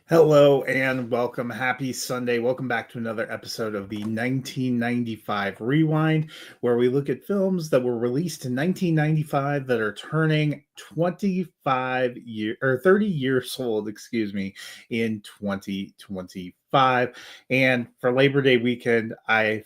Hello and welcome. Happy Sunday. Welcome back to another episode of the 1995 Rewind, where we look at films that were released in 1995 that are turning 30 years old, in 2025. And for Labor Day weekend, I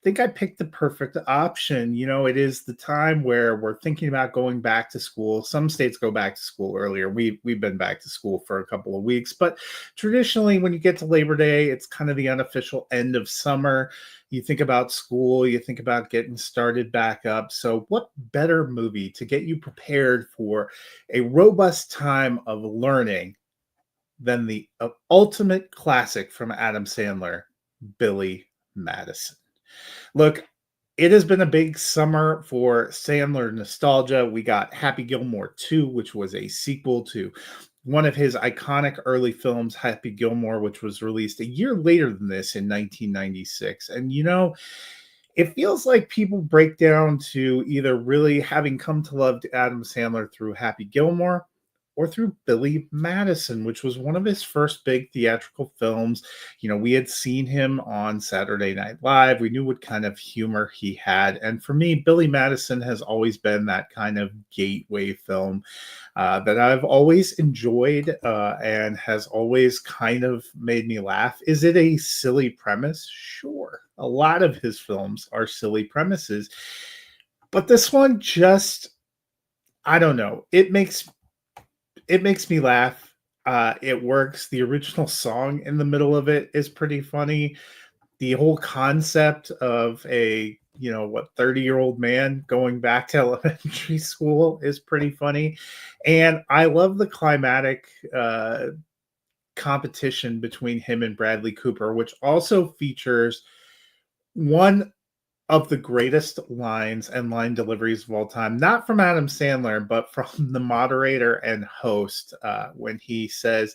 think I picked the perfect option. It is the time where we're thinking about going back to school. Some states go back to school earlier. We've been back to school for a couple of weeks, but traditionally, when you get to Labor Day, it's kind of the unofficial end of summer. You think about school, you think about getting started back up. So, what better movie to get you prepared for a robust time of learning than the ultimate classic from Adam Sandler, Billy Madison? Look, it has been a big summer for Sandler nostalgia. We got Happy Gilmore 2, which was a sequel to one of his iconic early films, Happy Gilmore, which was released a year later than this in 1996. And it feels like people break down to either really having come to love Adam Sandler through Happy Gilmore or through Billy Madison, which was one of his first big theatrical films. We had seen him on Saturday Night Live. We knew what kind of humor he had. And for me, Billy Madison has always been that kind of gateway film that I've always enjoyed and has always kind of made me laugh. Is it a silly premise? Sure. A lot of his films are silly premises, but this one just, I don't know. It makes me laugh. It works. The original song in the middle of it is pretty funny. The whole concept of a 30-year-old man going back to elementary school is pretty funny. And I love the climatic competition between him and Bradley Cooper, which also features one of the greatest lines and line deliveries of all time, not from Adam Sandler, but from the moderator and host, when he says,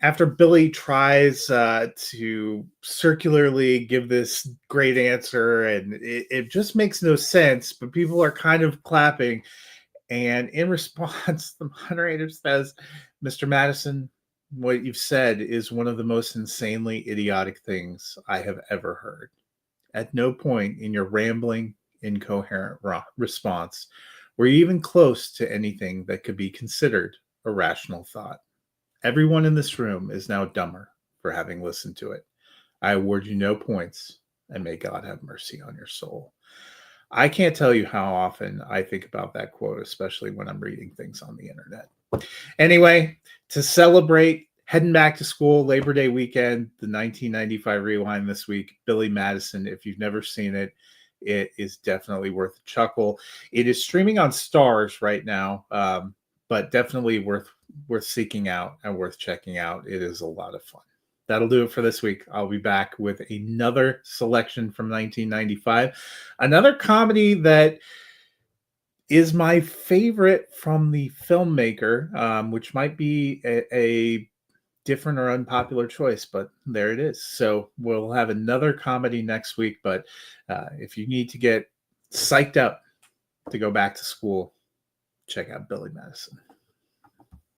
after Billy tries to circularly give this great answer, and it just makes no sense, but people are kind of clapping. And in response, the moderator says, Mr. Madison, what you've said is one of the most insanely idiotic things I have ever heard. At no point in your rambling, incoherent response were you even close to anything that could be considered a rational thought. Everyone in this room is now dumber for having listened to it. I award you no points, and may God have mercy on your soul. I can't tell you how often I think about that quote, especially when I'm reading things on the internet. Anyway, to celebrate heading back to school, Labor Day weekend, the 1995 Rewind this week, Billy Madison. If you've never seen it, it is definitely worth a chuckle. It is streaming on Stars right now, but definitely worth seeking out and worth checking out. It is a lot of fun. That'll do it for this week. I'll be back with another selection from 1995, another comedy that is my favorite from the filmmaker, which might be a different or unpopular choice, but there it is. So we'll have another comedy next week. But if you need to get psyched up to go back to school, check out Billy Madison.